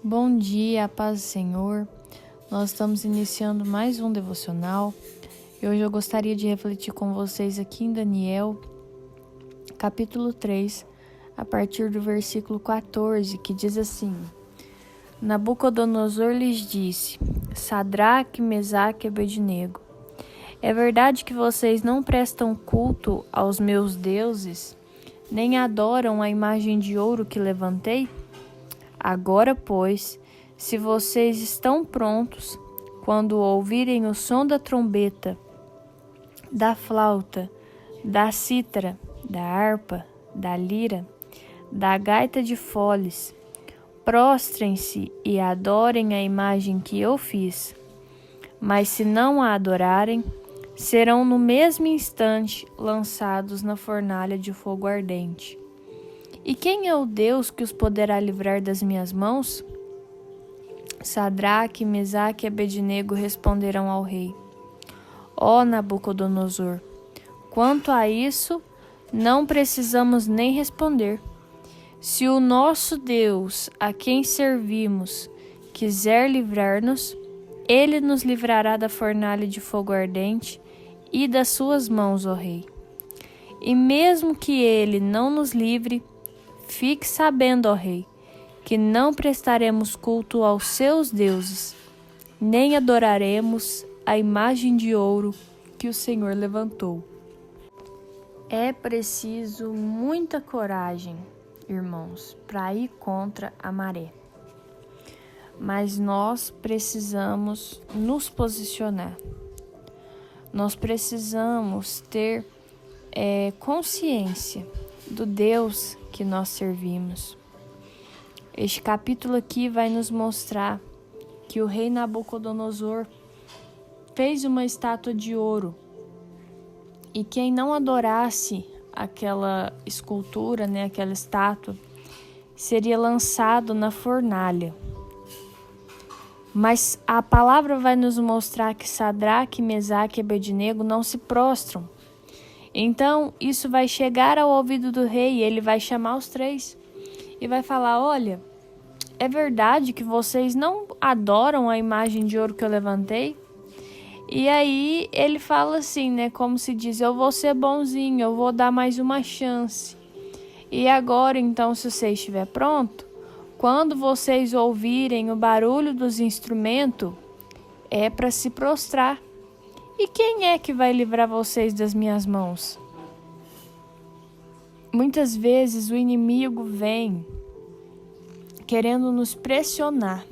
Bom dia, a paz do Senhor. Nós estamos iniciando mais um devocional e hoje eu gostaria de refletir com vocês aqui em Daniel, capítulo 3, a partir do versículo 14, que diz assim: Nabucodonosor lhes disse: Sadraque, Mesaque e Abednego, é verdade que vocês não prestam culto aos meus deuses, nem adoram a imagem de ouro que levantei? Agora, pois, se vocês estão prontos, quando ouvirem o som da trombeta, da flauta, da cítara, da harpa, da lira, da gaita de foles, prostrem-se e adorem a imagem que eu fiz. Mas se não a adorarem, serão no mesmo instante lançados na fornalha de fogo ardente. E quem é o Deus que os poderá livrar das minhas mãos? Sadraque, Mesaque e Abednego responderam ao rei: Ó Nabucodonosor, quanto a isso, não precisamos nem responder. Se o nosso Deus, a quem servimos, quiser livrar-nos, ele nos livrará da fornalha de fogo ardente e das suas mãos, ó rei. E mesmo que ele não nos livre, fique sabendo, ó rei, que não prestaremos culto aos seus deuses, nem adoraremos a imagem de ouro que o Senhor levantou. É preciso muita coragem, irmãos, para ir contra a maré. Mas nós precisamos nos posicionar. Nós precisamos ter consciência do Deus que nós servimos. Este capítulo aqui vai nos mostrar que o rei Nabucodonosor fez uma estátua de ouro e quem não adorasse aquela escultura, aquela estátua, seria lançado na fornalha. Mas a palavra vai nos mostrar que Sadraque, Mesaque e Abednego não se prostram. Então, isso vai chegar ao ouvido do rei e ele vai chamar os três e vai falar: olha, é verdade que vocês não adoram a imagem de ouro que eu levantei? E aí ele fala assim, como se diz: eu vou ser bonzinho, eu vou dar mais uma chance. E agora, então, se você estiver pronto, quando vocês ouvirem o barulho dos instrumentos, é para se prostrar. E quem é que vai livrar vocês das minhas mãos? Muitas vezes o inimigo vem querendo nos pressionar.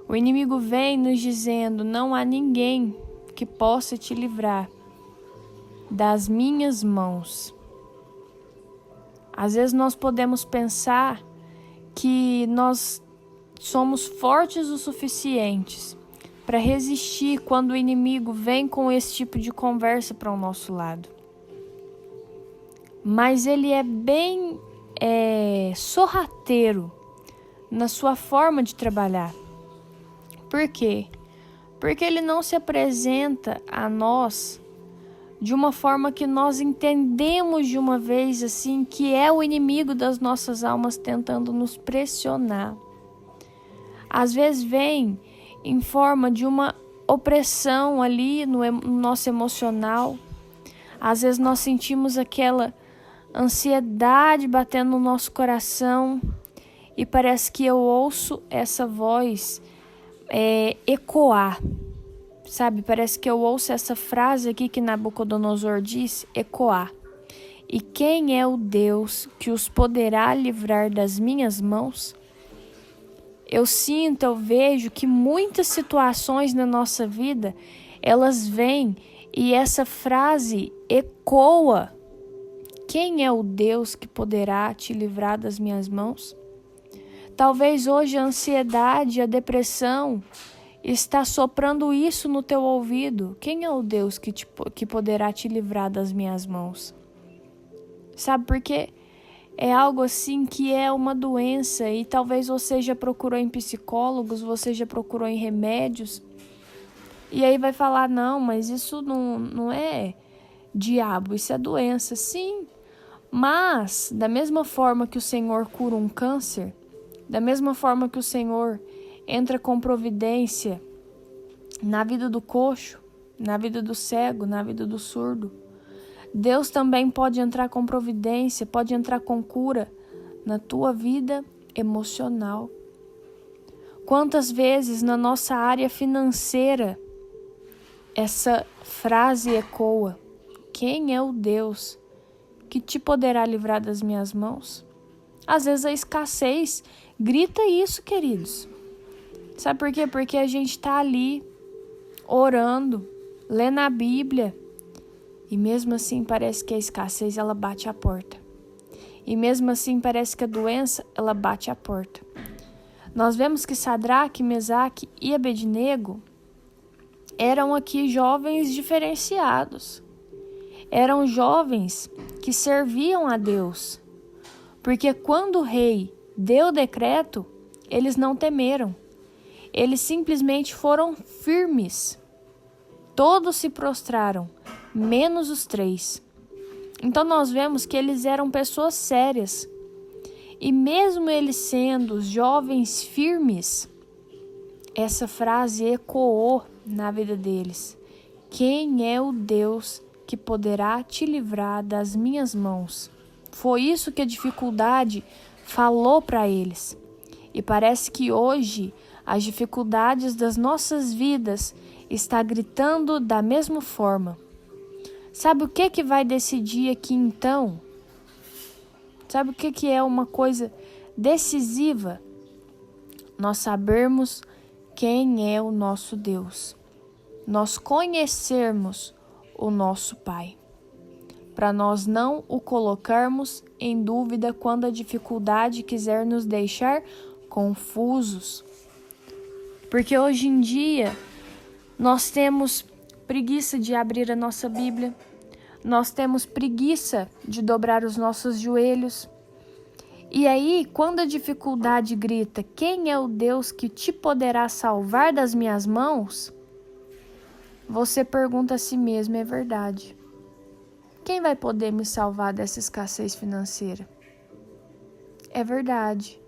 O inimigo vem nos dizendo: não há ninguém que possa te livrar das minhas mãos. Às vezes nós podemos pensar que nós somos fortes o suficientes para resistir quando o inimigo vem com esse tipo de conversa para o nosso lado. Mas ele é bem sorrateiro na sua forma de trabalhar. Por quê? Porque ele não se apresenta a nós de uma forma que nós entendemos de uma vez assim, que é o inimigo das nossas almas tentando nos pressionar. Às vezes vem em forma de uma opressão ali no nosso emocional. Às vezes nós sentimos aquela ansiedade batendo no nosso coração e parece que eu ouço essa voz ecoar, sabe? Parece que eu ouço essa frase aqui que Nabucodonosor disse, ecoar. E quem é o Deus que os poderá livrar das minhas mãos? Eu sinto, eu vejo que muitas situações na nossa vida, elas vêm e essa frase ecoa. Quem é o Deus que poderá te livrar das minhas mãos? Talvez hoje a ansiedade, a depressão está soprando isso no teu ouvido. Quem é o Deus que poderá te livrar das minhas mãos? Sabe por quê? É algo assim que é uma doença e talvez você já procurou em psicólogos, você já procurou em remédios. E aí vai falar: não, mas isso não é diabo, isso é doença. Sim, mas da mesma forma que o Senhor cura um câncer, Da mesma forma que o Senhor entra com providência na vida do coxo, na vida do cego, na vida do surdo, Deus também pode entrar com providência, pode entrar com cura na tua vida emocional. Quantas vezes na nossa área financeira essa frase ecoa: quem é o Deus que te poderá livrar das minhas mãos? Às vezes a escassez grita isso, queridos. Sabe por quê? Porque a gente está ali orando, lendo a Bíblia, e mesmo assim parece que a escassez ela bate a porta. E mesmo assim parece que a doença ela bate a porta. Nós vemos que Sadraque, Mesaque e Abednego eram aqui jovens diferenciados. Eram jovens que serviam a Deus. Porque quando o rei deu o decreto, eles não temeram. Eles simplesmente foram firmes. Todos se prostraram, menos os 3. Então nós vemos que eles eram pessoas sérias. E mesmo eles sendo jovens firmes, essa frase ecoou na vida deles: quem é o Deus que poderá te livrar das minhas mãos? Foi isso que a dificuldade falou para eles. E parece que hoje as dificuldades das nossas vidas estão gritando da mesma forma. Sabe o que vai decidir aqui então? Sabe o que é uma coisa decisiva? Nós sabermos quem é o nosso Deus. Nós conhecermos o nosso Pai. Para nós não o colocarmos em dúvida quando a dificuldade quiser nos deixar confusos. Porque hoje em dia nós temos preguiça de abrir a nossa Bíblia. Nós temos preguiça de dobrar os nossos joelhos. E aí, quando a dificuldade grita: quem é o Deus que te poderá salvar das minhas mãos? Você pergunta a si mesmo: é verdade. Quem vai poder me salvar dessa escassez financeira? É verdade.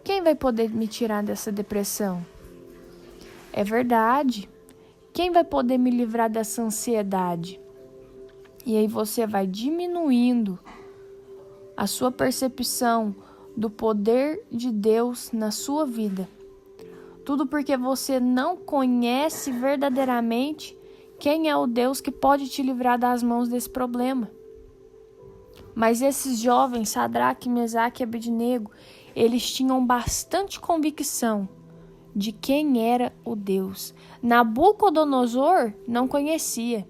Quem vai poder me tirar dessa depressão? É verdade. Quem vai poder me livrar dessa ansiedade? E aí você vai diminuindo a sua percepção do poder de Deus na sua vida. Tudo porque você não conhece verdadeiramente quem é o Deus que pode te livrar das mãos desse problema. Mas esses jovens, Sadraque, Mesaque e Abednego, eles tinham bastante convicção de quem era o Deus. Nabucodonosor não conhecia.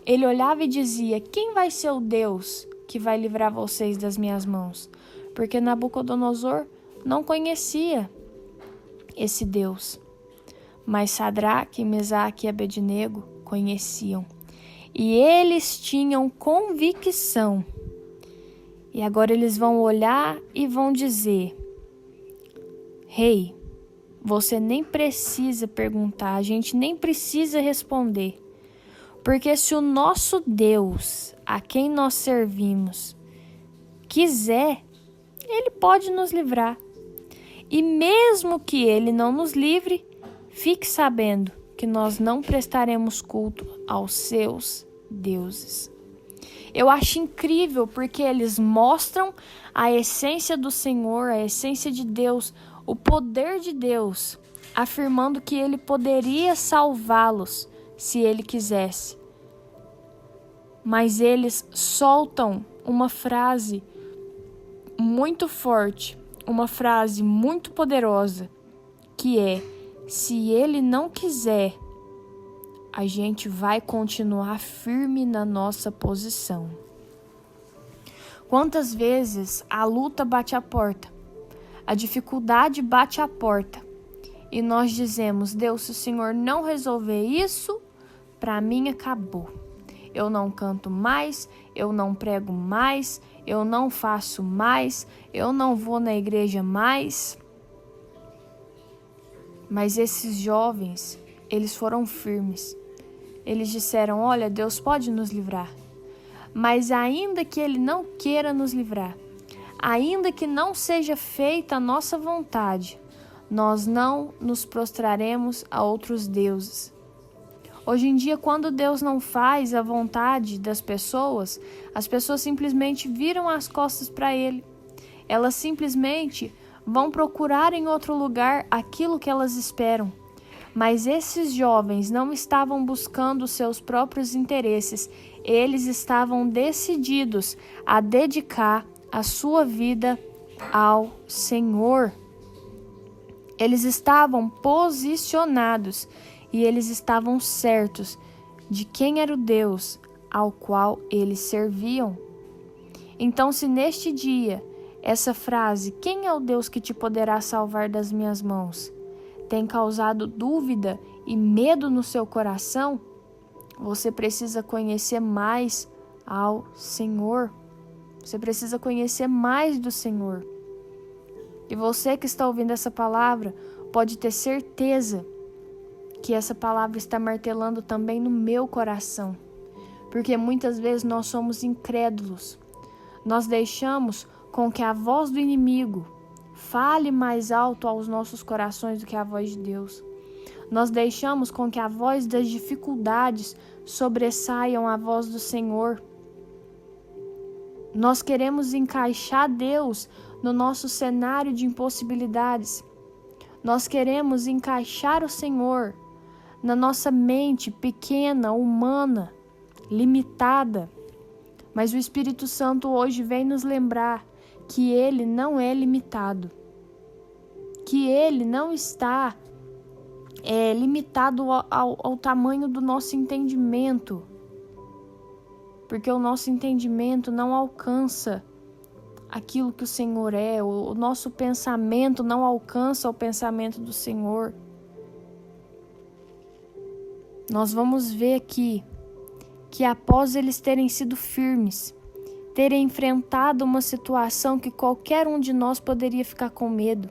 Ele olhava e dizia: quem vai ser o Deus que vai livrar vocês das minhas mãos? Porque Nabucodonosor não conhecia esse Deus. Mas Sadraque, Mesaque e Abednego conheciam. E eles tinham convicção. E agora eles vão olhar e vão dizer: Rei, você nem precisa perguntar, a gente nem precisa responder. Porque se o nosso Deus, a quem nós servimos, quiser, Ele pode nos livrar. E mesmo que Ele não nos livre, fique sabendo que nós não prestaremos culto aos seus deuses. Eu acho incrível porque eles mostram a essência do Senhor, a essência de Deus, o poder de Deus, afirmando que Ele poderia salvá-los se Ele quisesse. Mas eles soltam uma frase muito forte, uma frase muito poderosa, que é: se Ele não quiser, a gente vai continuar firme na nossa posição. Quantas vezes a luta bate a porta, a dificuldade bate a porta, e nós dizemos: Deus, se o Senhor não resolver isso, para mim acabou. Eu não canto mais, eu não prego mais, eu não faço mais, eu não vou na igreja mais. Mas esses jovens, eles foram firmes. Eles disseram: olha, Deus pode nos livrar. Mas ainda que Ele não queira nos livrar, ainda que não seja feita a nossa vontade, nós não nos prostraremos a outros deuses. Hoje em dia, quando Deus não faz a vontade das pessoas, as pessoas simplesmente viram as costas para Ele. Elas simplesmente vão procurar em outro lugar aquilo que elas esperam. Mas esses jovens não estavam buscando seus próprios interesses, eles estavam decididos a dedicar a sua vida ao Senhor. Eles estavam posicionados e eles estavam certos de quem era o Deus ao qual eles serviam. Então, se neste dia essa frase, quem é o Deus que te poderá salvar das minhas mãos, tem causado dúvida e medo no seu coração, você precisa conhecer mais ao Senhor. Você precisa conhecer mais do Senhor. E você que está ouvindo essa palavra, pode ter certeza que essa palavra está martelando também no meu coração. Porque muitas vezes nós somos incrédulos. Nós deixamos com que a voz do inimigo fale mais alto aos nossos corações do que a voz de Deus. Nós deixamos com que a voz das dificuldades sobressaiam a voz do Senhor. Nós queremos encaixar Deus no nosso cenário de impossibilidades. Nós queremos encaixar o Senhor na nossa mente pequena, humana, limitada. Mas o Espírito Santo hoje vem nos lembrar que Ele não é limitado. Que Ele não está limitado ao tamanho do nosso entendimento. Porque o nosso entendimento não alcança aquilo que o Senhor é. O nosso pensamento não alcança o pensamento do Senhor. Nós vamos ver aqui que após eles terem sido firmes, terem enfrentado uma situação que qualquer um de nós poderia ficar com medo,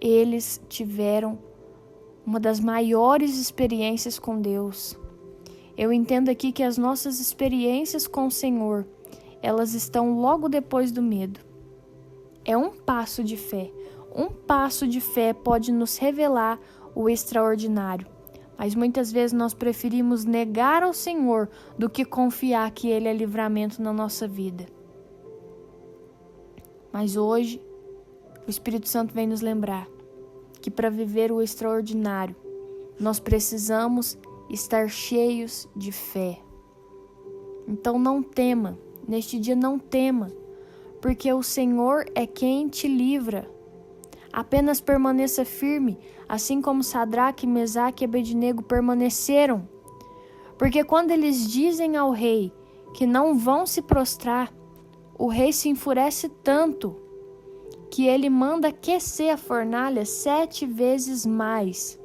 eles tiveram uma das maiores experiências com Deus. Eu entendo aqui que as nossas experiências com o Senhor, elas estão logo depois do medo. É um passo de fé. Um passo de fé pode nos revelar o extraordinário. Mas muitas vezes nós preferimos negar ao Senhor do que confiar que Ele é livramento na nossa vida. Mas hoje, o Espírito Santo vem nos lembrar que para viver o extraordinário, nós precisamos estar cheios de fé. Então não tema, neste dia não tema, porque o Senhor é quem te livra. Apenas permaneça firme, assim como Sadraque, Mesaque e Abednego permaneceram. Porque quando eles dizem ao rei que não vão se prostrar, o rei se enfurece tanto que ele manda aquecer a fornalha 7 vezes mais.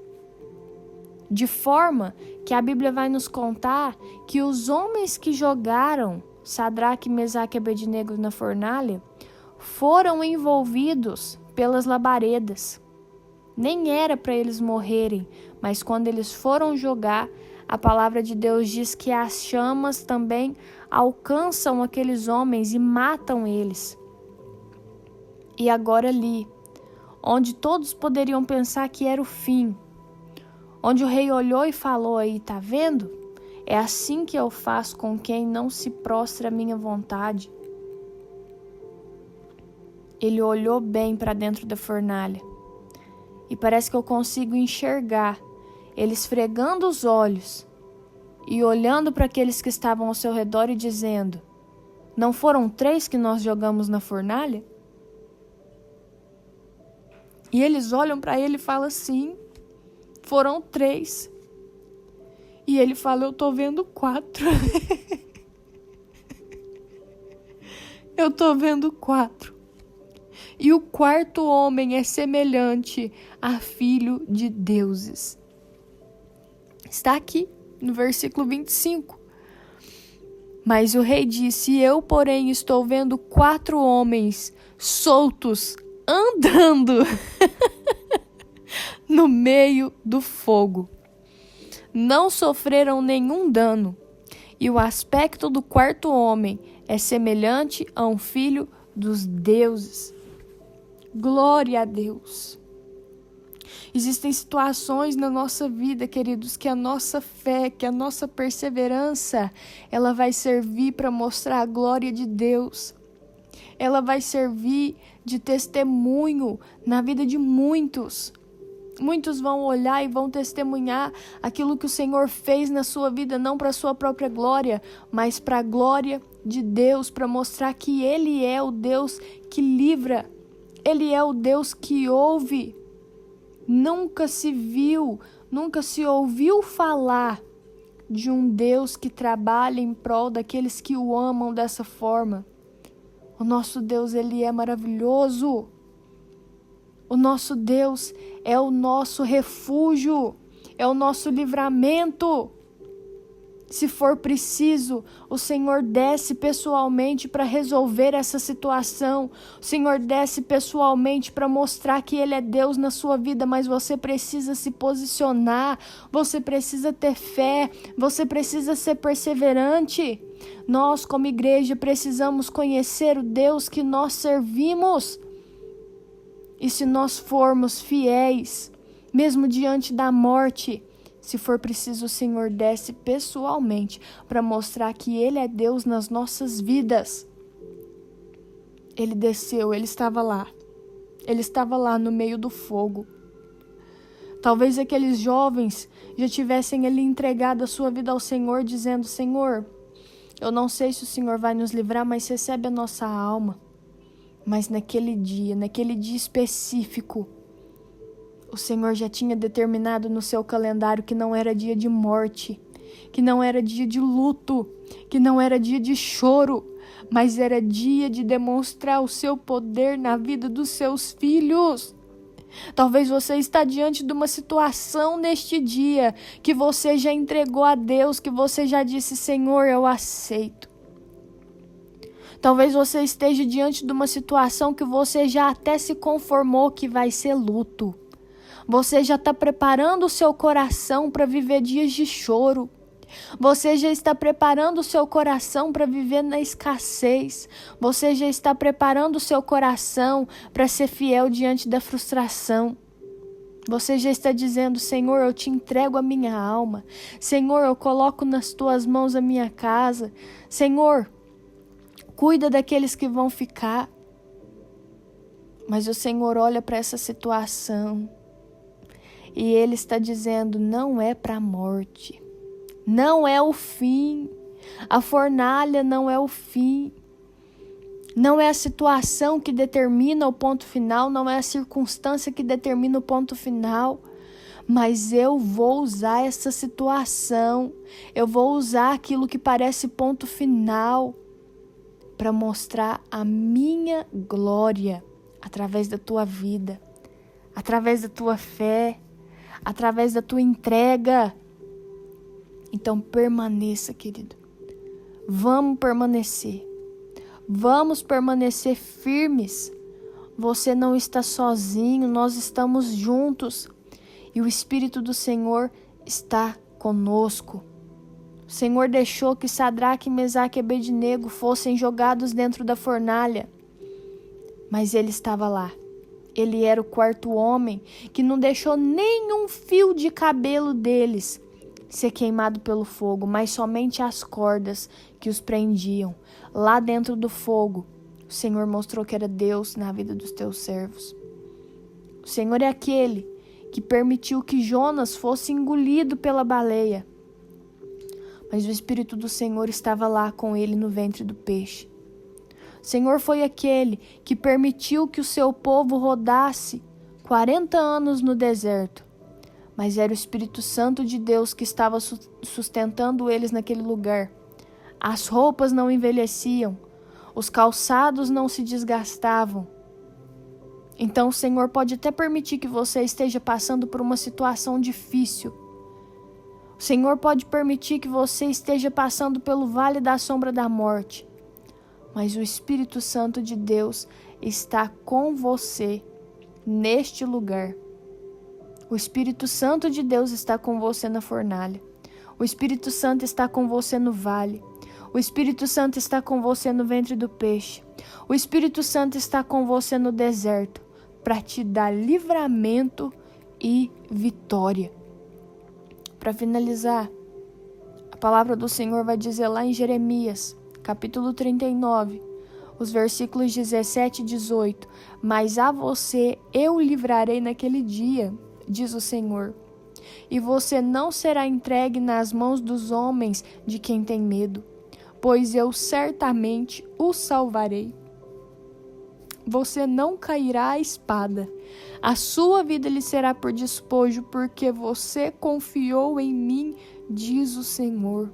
De forma que a Bíblia vai nos contar que os homens que jogaram Sadraque, Mesaque e Abednego na fornalha foram envolvidos pelas labaredas. Nem era para eles morrerem, mas quando eles foram jogar, a palavra de Deus diz que as chamas também alcançam aqueles homens e matam eles. E agora ali, onde todos poderiam pensar que era o fim, onde o rei olhou e falou aí, tá vendo? É assim que eu faço com quem não se prostra à minha vontade. Ele olhou bem para dentro da fornalha e parece que eu consigo enxergar ele esfregando os olhos e olhando para aqueles que estavam ao seu redor e dizendo: não foram 3 que nós jogamos na fornalha? E eles olham para ele e falam: sim, foram 3. E ele fala: eu tô vendo 4. Eu tô vendo 4. E o 4º homem é semelhante a filho de deuses. Está aqui no versículo 25. Mas o rei disse: eu, porém, estou vendo 4 homens soltos andando no meio do fogo. Não sofreram nenhum dano. E o aspecto do 4º homem é semelhante a um filho dos deuses. Glória a Deus. Existem situações na nossa vida, queridos, que a nossa fé, que a nossa perseverança, ela vai servir para mostrar a glória de Deus. Ela vai servir de testemunho na vida de muitos. Muitos vão olhar e vão testemunhar aquilo que o Senhor fez na sua vida, não para a sua própria glória, mas para a glória de Deus, para mostrar que Ele é o Deus que livra, Ele é o Deus que ouve. Nunca se viu, nunca se ouviu falar de um Deus que trabalha em prol daqueles que o amam dessa forma. O nosso Deus, Ele é maravilhoso. O nosso Deus é o nosso refúgio, é o nosso livramento. Se for preciso, o Senhor desce pessoalmente para resolver essa situação. O Senhor desce pessoalmente para mostrar que Ele é Deus na sua vida, mas você precisa se posicionar, você precisa ter fé, você precisa ser perseverante. Nós, como igreja, precisamos conhecer o Deus que nós servimos. E se nós formos fiéis, mesmo diante da morte, se for preciso, o Senhor desce pessoalmente para mostrar que Ele é Deus nas nossas vidas. Ele desceu, Ele estava lá. Ele estava lá no meio do fogo. Talvez aqueles jovens já tivessem ali entregado a sua vida ao Senhor, dizendo: Senhor, eu não sei se o Senhor vai nos livrar, mas recebe a nossa alma. Mas naquele dia específico, o Senhor já tinha determinado no seu calendário que não era dia de morte, que não era dia de luto, que não era dia de choro, mas era dia de demonstrar o seu poder na vida dos seus filhos. Talvez você está diante de uma situação neste dia que você já entregou a Deus, que você já disse: Senhor, eu aceito. Talvez você esteja diante de uma situação que você já até se conformou que vai ser luto. Você já está preparando o seu coração para viver dias de choro. Você já está preparando o seu coração para viver na escassez. Você já está preparando o seu coração para ser fiel diante da frustração. Você já está dizendo: Senhor, eu te entrego a minha alma. Senhor, eu coloco nas tuas mãos a minha casa. Senhor, cuida daqueles que vão ficar. Mas o Senhor olha para essa situação e Ele está dizendo: não é para a morte. Não é o fim. A fornalha não é o fim. Não é a situação que determina o ponto final. Não é a circunstância que determina o ponto final. Mas eu vou usar essa situação. Eu vou usar aquilo que parece ponto final para mostrar a minha glória através da tua vida, através da tua fé, através da tua entrega. Então permaneça, querido. Vamos permanecer. Vamos permanecer firmes. Você não está sozinho, nós estamos juntos. E o Espírito do Senhor está conosco. O Senhor deixou que Sadraque, Mesaque e Abednego fossem jogados dentro da fornalha. Mas ele estava lá. Ele era o quarto homem que não deixou nenhum fio de cabelo deles ser queimado pelo fogo, mas somente as cordas que os prendiam. Lá dentro do fogo, o Senhor mostrou que era Deus na vida dos teus servos. O Senhor é aquele que permitiu que Jonas fosse engolido pela baleia. Mas o Espírito do Senhor estava lá com ele no ventre do peixe. O Senhor foi aquele que permitiu que o seu povo rodasse 40 anos no deserto. Mas era o Espírito Santo de Deus que estava sustentando eles naquele lugar. As roupas não envelheciam, os calçados não se desgastavam. Então o Senhor pode até permitir que você esteja passando por uma situação difícil. O Senhor pode permitir que você esteja passando pelo vale da sombra da morte. Mas o Espírito Santo de Deus está com você neste lugar. O Espírito Santo de Deus está com você na fornalha. O Espírito Santo está com você no vale. O Espírito Santo está com você no ventre do peixe. O Espírito Santo está com você no deserto para te dar livramento e vitória. Para finalizar, a palavra do Senhor vai dizer lá em Jeremias, capítulo 39, os versículos 17 e 18. Mas a você eu livrarei naquele dia, diz o Senhor, e você não será entregue nas mãos dos homens de quem tem medo, pois eu certamente o salvarei. Você não cairá à espada, a sua vida lhe será por despojo, porque você confiou em mim, diz o Senhor.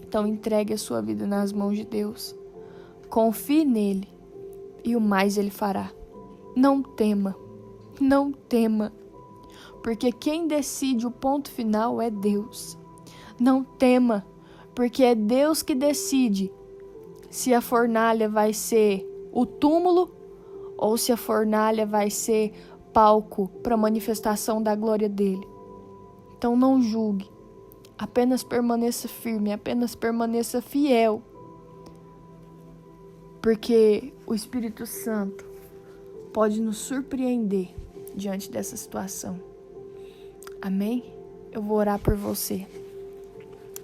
Então entregue a sua vida nas mãos de Deus. Confie nele e o mais ele fará. Não tema, não tema, porque quem decide o ponto final é Deus. Não tema, porque é Deus que decide se a fornalha vai ser o túmulo ou se a fornalha vai ser palco para a manifestação da glória dele. Então não julgue, apenas permaneça firme, apenas permaneça fiel, porque o Espírito Santo pode nos surpreender diante dessa situação. Amém? Eu vou orar por você.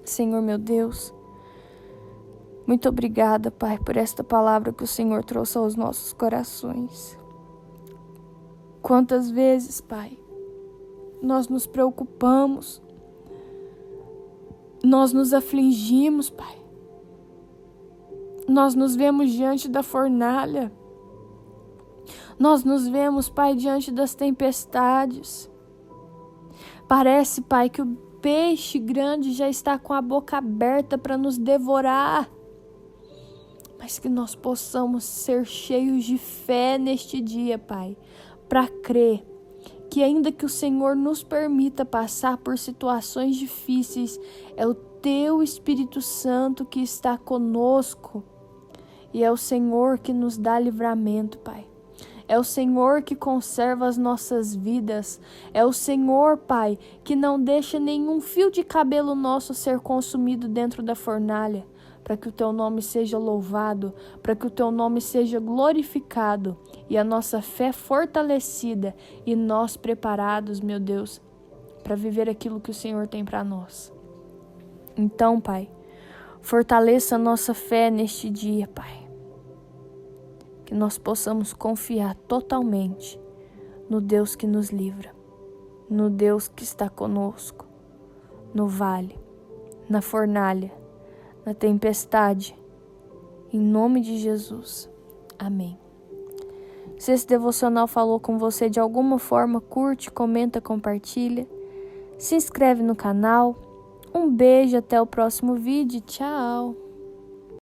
Senhor meu Deus, muito obrigada, Pai, por esta palavra que o Senhor trouxe aos nossos corações. Quantas vezes, Pai, nós nos preocupamos, nós nos afligimos, Pai. Nós nos vemos diante da fornalha. Nós nos vemos, Pai, diante das tempestades. Parece, Pai, que o peixe grande já está com a boca aberta para nos devorar. Mas que nós possamos ser cheios de fé neste dia, Pai, para crer que ainda que o Senhor nos permita passar por situações difíceis, é o Teu Espírito Santo que está conosco e é o Senhor que nos dá livramento, Pai. É o Senhor que conserva as nossas vidas. É o Senhor, Pai, que não deixa nenhum fio de cabelo nosso ser consumido dentro da fornalha, para que o Teu nome seja louvado, para que o Teu nome seja glorificado e a nossa fé fortalecida e nós preparados, meu Deus, para viver aquilo que o Senhor tem para nós. Então, Pai, fortaleça a nossa fé neste dia, Pai. Que nós possamos confiar totalmente no Deus que nos livra, no Deus que está conosco, no vale, na fornalha, na tempestade, em nome de Jesus. Amém. Se esse devocional falou com você de alguma forma, curte, comenta, compartilha, se inscreve no canal. Um beijo, até o próximo vídeo, tchau!